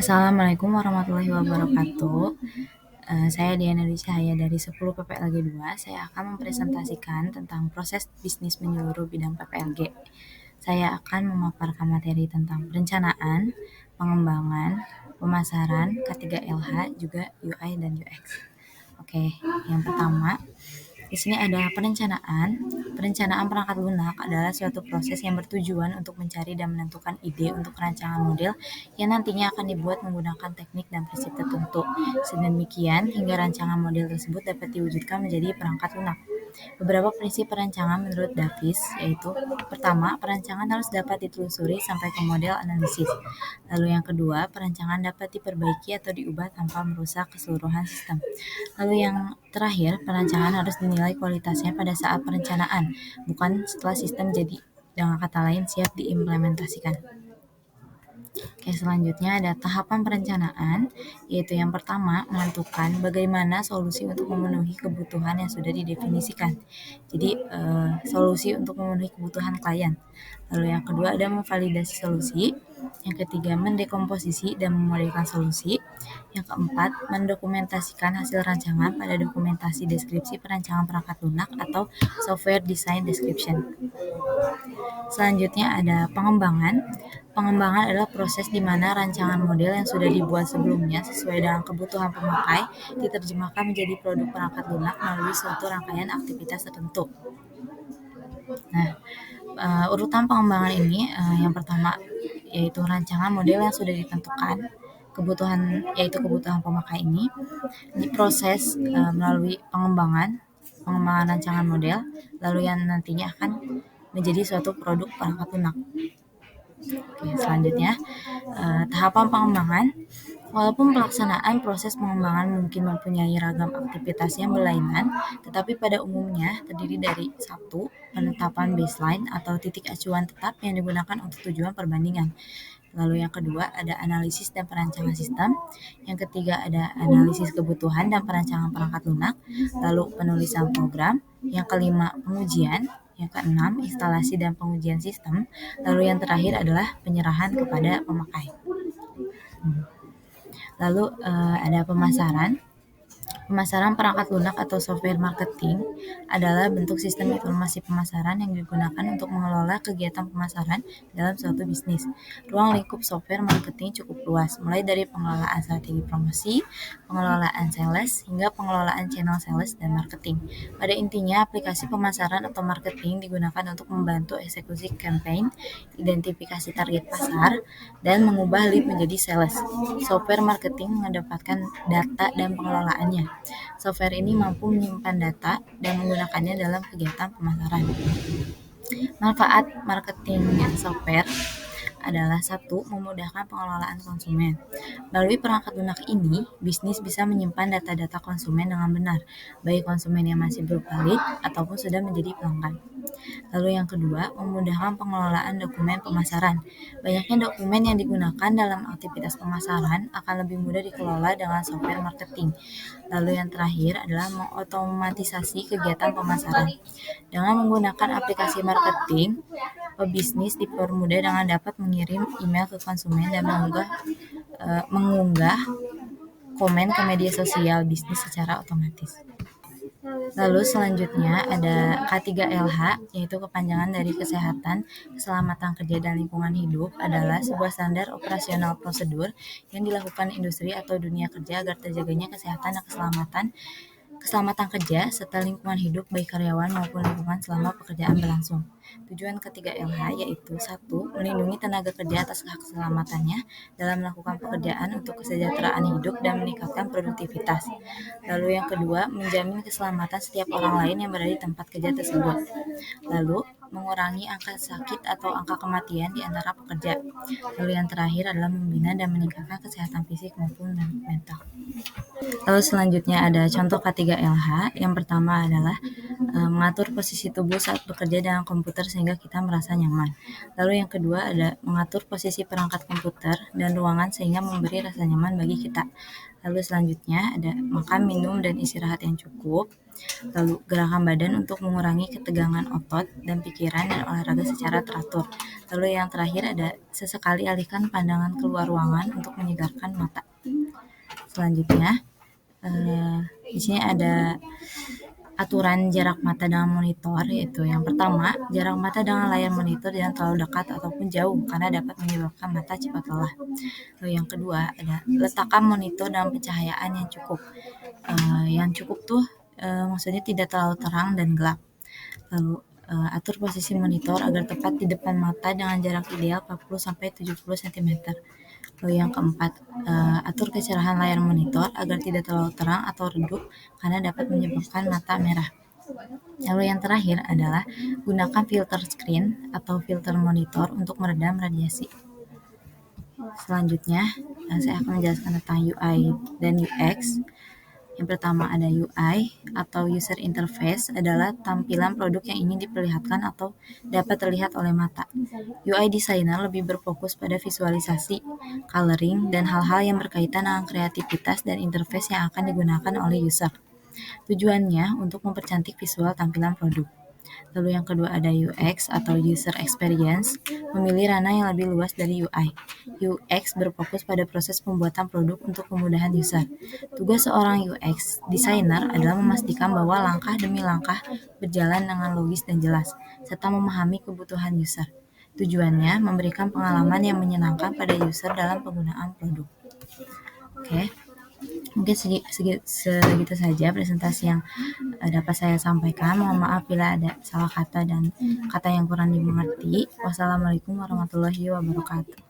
Assalamualaikum warahmatullahi wabarakatuh. Saya Diana Dwi Cahaya dari 10 PPLG 2. Saya akan mempresentasikan tentang proses bisnis menyeluruh bidang PPLG. Saya akan memaparkan materi tentang perencanaan, pengembangan, pemasaran, K3LH, juga UI dan UX. Oke, yang pertama, di sini ada perencanaan. Perencanaan perangkat lunak adalah suatu proses yang bertujuan untuk mencari dan menentukan ide untuk rancangan model yang nantinya akan dibuat menggunakan teknik dan prinsip tertentu. Sedemikian hingga rancangan model tersebut dapat diwujudkan menjadi perangkat lunak. Beberapa prinsip perancangan menurut Davis yaitu: pertama, perancangan harus dapat ditelusuri sampai ke model analisis. Lalu yang kedua, perancangan dapat diperbaiki atau diubah tanpa merusak keseluruhan sistem. Lalu yang terakhir, perancangan harus dinilai kualitasnya pada saat perencanaan, bukan setelah sistem jadi, dengan kata lain siap diimplementasikan. Oke, selanjutnya ada tahapan perencanaan, yaitu yang pertama, menentukan bagaimana solusi untuk memenuhi kebutuhan yang sudah didefinisikan. Jadi, solusi untuk memenuhi kebutuhan klien. Lalu yang kedua ada memvalidasi solusi. Yang ketiga, mendekomposisi dan memodelkan solusi. Yang keempat, mendokumentasikan hasil rancangan pada dokumentasi deskripsi perancangan perangkat lunak atau software design description. Selanjutnya ada pengembangan. Pengembangan adalah proses di mana rancangan model yang sudah dibuat sebelumnya sesuai dengan kebutuhan pemakai diterjemahkan menjadi produk perangkat lunak melalui suatu rangkaian aktivitas tertentu. Nah, urutan pengembangan ini yang pertama yaitu rancangan model yang sudah ditentukan yaitu kebutuhan pemakai ini diproses melalui pengembangan rancangan model, lalu yang nantinya akan menjadi suatu produk perangkat lunak. Oke, selanjutnya tahapan pengembangan. Walaupun pelaksanaan proses pengembangan mungkin mempunyai ragam aktivitas yang berlainan, tetapi pada umumnya terdiri dari satu, penetapan baseline atau titik acuan tetap yang digunakan untuk tujuan perbandingan. Lalu yang kedua ada analisis dan perancangan sistem. Yang ketiga ada analisis kebutuhan dan perancangan perangkat lunak. Lalu penulisan program. Yang kelima pengujian. Yang keenam instalasi dan pengujian sistem. Lalu yang terakhir adalah penyerahan kepada pemakai. Lalu ada pemasaran. Pemasaran perangkat lunak atau software marketing adalah bentuk sistem informasi pemasaran yang digunakan untuk mengelola kegiatan pemasaran dalam suatu bisnis. Ruang lingkup software marketing cukup luas, mulai dari pengelolaan strategi promosi, pengelolaan sales, hingga pengelolaan channel sales dan marketing. Pada intinya, aplikasi pemasaran atau marketing digunakan untuk membantu eksekusi campaign, identifikasi target pasar, dan mengubah lead menjadi sales. Software marketing mengedepankan data dan pengelolaannya. Software ini mampu menyimpan data dan menggunakannya dalam kegiatan pemasaran. Manfaat marketing software adalah satu, memudahkan pengelolaan konsumen. Melalui perangkat lunak ini, bisnis bisa menyimpan data-data konsumen dengan benar, baik konsumen yang masih belum valid ataupun sudah menjadi pelanggan. Lalu yang kedua, memudahkan pengelolaan dokumen pemasaran. Banyaknya dokumen yang digunakan dalam aktivitas pemasaran akan lebih mudah dikelola dengan software marketing. Lalu yang terakhir adalah mengotomatisasi kegiatan pemasaran. Dengan menggunakan aplikasi marketing, pebisnis dipermudah dengan dapat mengirim email ke konsumen dan mengunggah komen ke media sosial bisnis secara otomatis. Lalu selanjutnya ada K3LH, yaitu kepanjangan dari kesehatan, keselamatan kerja dan lingkungan hidup, adalah sebuah standar operasional prosedur yang dilakukan industri atau dunia kerja agar terjaganya kesehatan dan keselamatan kerja serta lingkungan hidup baik karyawan maupun lingkungan selama pekerjaan berlangsung. Tujuan K3LH yaitu satu, melindungi tenaga kerja atas hak keselamatannya dalam melakukan pekerjaan untuk kesejahteraan hidup dan meningkatkan produktivitas. Lalu yang kedua, menjamin keselamatan setiap orang lain yang berada di tempat kerja tersebut. Lalu mengurangi angka sakit atau angka kematian di antara pekerja. Lalu yang terakhir adalah membina dan meningkatkan kesehatan fisik maupun mental. Lalu selanjutnya ada contoh K3LH. Yang pertama adalah mengatur posisi tubuh saat bekerja dengan komputer sehingga kita merasa nyaman. Lalu yang kedua ada mengatur posisi perangkat komputer dan ruangan sehingga memberi rasa nyaman bagi kita. Lalu selanjutnya ada makan, minum, dan istirahat yang cukup. Lalu gerakan badan untuk mengurangi ketegangan otot dan pikiran dan olahraga secara teratur. Lalu yang terakhir ada sesekali alihkan pandangan keluar ruangan untuk menyegarkan mata. Selanjutnya, di sini ada aturan jarak mata dengan monitor, yaitu yang pertama, jarak mata dengan layar monitor jangan terlalu dekat ataupun jauh karena dapat menyebabkan mata cepat lelah. Lalu yang kedua ada letakkan monitor dalam pencahayaan yang cukup. Yang cukup tuh maksudnya tidak terlalu terang dan gelap. Lalu atur posisi monitor agar tepat di depan mata dengan jarak ideal 40-70 cm. Lalu yang keempat, atur kecerahan layar monitor agar tidak terlalu terang atau redup karena dapat menyebabkan mata merah. Lalu yang terakhir adalah gunakan filter screen atau filter monitor untuk meredam radiasi. Selanjutnya, saya akan menjelaskan tentang UI dan UX. Yang pertama ada UI atau User Interface adalah tampilan produk yang ingin diperlihatkan atau dapat terlihat oleh mata. UI designer lebih berfokus pada visualisasi, coloring, dan hal-hal yang berkaitan dengan kreativitas dan interface yang akan digunakan oleh user. Tujuannya untuk mempercantik visual tampilan produk. Lalu yang kedua ada UX atau User Experience, memilih ranah yang lebih luas dari UI. UX berfokus pada proses pembuatan produk untuk kemudahan user. Tugas seorang UX designer adalah memastikan bahwa langkah demi langkah berjalan dengan logis dan jelas, serta memahami kebutuhan user. Tujuannya memberikan pengalaman yang menyenangkan pada user dalam penggunaan produk. Oke. Mungkin segitu saja presentasi yang dapat saya sampaikan. Mohon maaf bila ada salah kata dan kata yang kurang dimengerti. Wassalamualaikum warahmatullahi wabarakatuh.